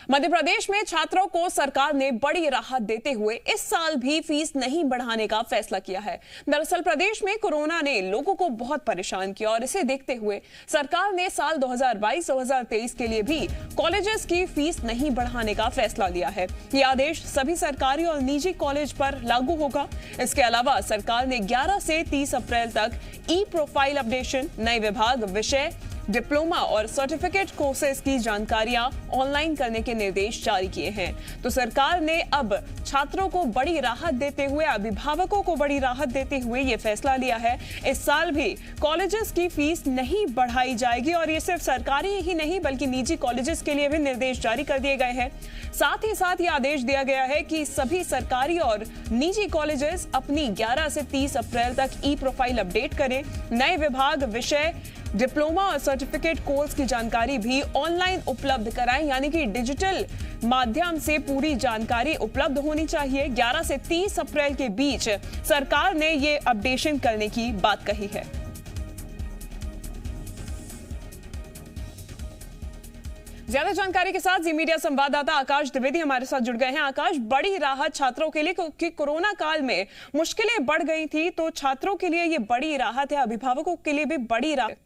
मध्य प्रदेश में छात्रों को सरकार ने बड़ी राहत देते हुए इस साल भी फीस नहीं बढ़ाने का फैसला किया है। दरअसल प्रदेश में कोरोना ने लोगों को बहुत परेशान किया और इसे देखते हुए सरकार ने साल 2022-2023 के लिए भी कॉलेजेस की फीस नहीं बढ़ाने का फैसला लिया है। ये आदेश सभी सरकारी और निजी कॉलेज पर लागू होगा। इसके अलावा सरकार ने 11 से 30 अप्रैल तक ई प्रोफाइल अपडेशन, नए विभाग, विषय, डिप्लोमा और सर्टिफिकेट कोर्सेज की जानकारियां ऑनलाइन करने के निर्देश जारी किए हैं। तो सरकार ने अब छात्रों को बड़ी राहत देते हुए, अभिभावकों को बड़ी राहत देते हुए ये फैसला लिया है। इस साल भी कॉलेजेस की फीस नहीं बढ़ाई जाएगी और ये सिर्फ सरकारी ही नहीं बल्कि निजी कॉलेजेस के लिए भी निर्देश जारी कर दिए गए हैं। साथ ही साथ ये आदेश दिया गया है कि सभी सरकारी और निजी कॉलेजेस अपनी 11 से 30 अप्रैल तक ई प्रोफाइल अपडेट करें। नए विभाग, विषय, डिप्लोमा और सर्टिफिकेट कोर्स की जानकारी भी ऑनलाइन उपलब्ध कराएं, यानी कि डिजिटल माध्यम से पूरी जानकारी उपलब्ध होनी चाहिए। 11 से 30 अप्रैल के बीच सरकार ने ये अपडेशन करने की बात कही है। ज्यादा जानकारी के साथ जी मीडिया संवाददाता आकाश द्विवेदी हमारे साथ जुड़ गए हैं। आकाश, बड़ी राहत छात्रों के लिए, क्योंकि कोरोना काल में मुश्किलें बढ़ गई थी, तो छात्रों के लिए ये बड़ी राहत है, अभिभावकों के लिए भी बड़ी राहत।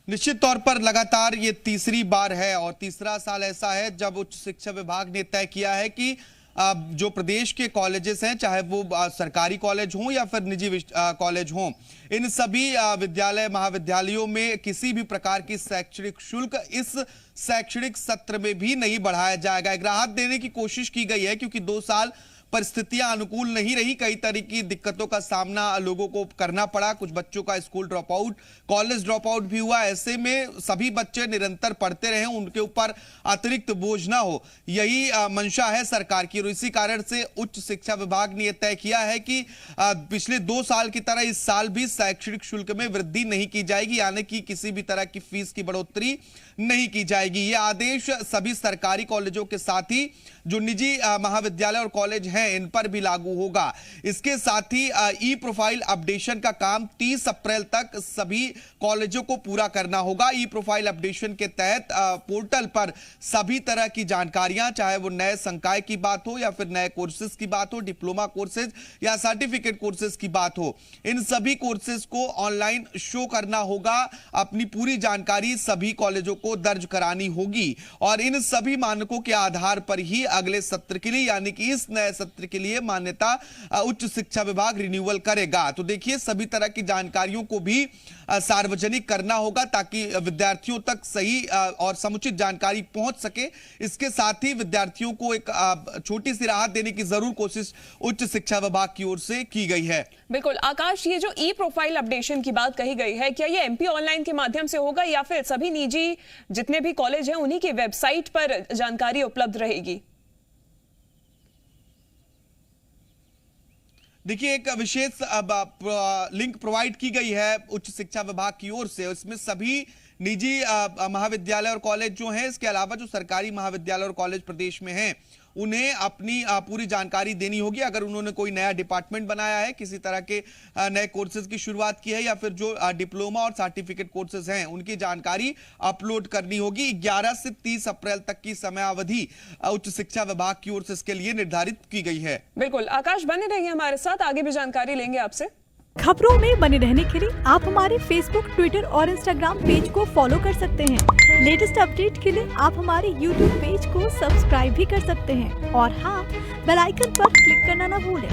निश्चित तौर पर लगातार ये तीसरी बार है और तीसरा साल ऐसा है जब उच्च शिक्षा विभाग ने तय किया है कि जो प्रदेश के कॉलेजेस हैं, चाहे वो सरकारी कॉलेज हों या फिर निजी कॉलेज हों, इन सभी विद्यालय महाविद्यालयों में किसी भी प्रकार की शैक्षणिक शुल्क इस शैक्षणिक सत्र में भी नहीं बढ़ाया जाएगा। एक राहत देने की कोशिश की गई है क्योंकि 2 साल परिस्थितियां अनुकूल नहीं रही, कई तरह की दिक्कतों का सामना लोगों को करना पड़ा। कुछ बच्चों का school drop out, college drop out भी हुआ। ऐसे में सभी बच्चे निरंतर पढ़ते रहे, उनके ऊपर अतिरिक्त बोझ ना हो, यही मंशा है सरकार की। और इसी कारण से उच्च शिक्षा विभाग ने यह तय किया है कि पिछले 2 साल की तरह इस साल भी शैक्षणिक शुल्क में वृद्धि नहीं की जाएगी, यानी कि किसी भी तरह की फीस की बढ़ोतरी नहीं की जाएगी। यह आदेश सभी सरकारी कॉलेजों के साथ ही जो निजी महाविद्यालय और कॉलेज हैं इन पर भी लागू होगा। इसके साथ ही ई प्रोफाइल अपडेशन का काम 30 अप्रैल तक सभी कॉलेजों को पूरा करना होगा। ई प्रोफाइल अपडेशन के तहत पोर्टल पर सभी तरह की जानकारियां, चाहे वो नए संकाय की बात हो या फिर नए कोर्सेज की बात हो, डिप्लोमा कोर्सेज या सर्टिफिकेट कोर्सेज की बात हो, इन सभी कोर्सेज को ऑनलाइन शो करना होगा। अपनी पूरी जानकारी सभी कॉलेजों को दर्ज करानी होगी और इन सभी मानकों के आधार पर ही अगले सत्र के लिए, यानी कि इस नए सत्र के लिए मान्यता उच्च शिक्षा विभाग रिन्यूअल करेगा। तो देखिए, सभी तरह की जानकारियों को भी सार्वजनिक करना होगा ताकि विद्यार्थियों तक सही और समुचित जानकारी पहुंच सके। इसके साथ ही विद्यार्थियों को एक छोटी सी राहत देने की जरूर कोशिश उच्च शिक्षा विभाग की ओर से की गई है। बिल्कुल आकाश, ये जो ई प्रोफाइल अपडेशन की बात कही गई है, क्या ये एमपी ऑनलाइन के माध्यम से होगा या फिर सभी निजी जितने भी कॉलेज हैं उन्हीं की वेबसाइट पर जानकारी उपलब्ध रहेगी? देखिए, एक विशेष लिंक प्रोवाइड की गई है उच्च शिक्षा विभाग की ओर से। इसमें सभी निजी महाविद्यालय और कॉलेज जो हैं, इसके अलावा जो सरकारी महाविद्यालय और कॉलेज प्रदेश में हैं, उन्हें अपनी पूरी जानकारी देनी होगी। अगर उन्होंने कोई नया डिपार्टमेंट बनाया है, किसी तरह के नए कोर्सेज की शुरुआत की है या फिर जो डिप्लोमा और सर्टिफिकेट कोर्सेज हैं उनकी जानकारी अपलोड करनी होगी। 11 से 30 अप्रैल तक की समयावधि उच्च शिक्षा विभाग की ओर से इसके लिए निर्धारित की गई है। बिल्कुल आकाश, बने रहिए हमारे साथ, आगे भी जानकारी लेंगे आपसे। खबरों में बने रहने के लिए आप हमारे फेसबुक, ट्विटर और इंस्टाग्राम पेज को फॉलो कर सकते हैं। लेटेस्ट अपडेट के लिए आप हमारे यूट्यूब पेज को सब्सक्राइब भी कर सकते हैं और हाँ, बेल आइकन पर क्लिक करना ना भूलें।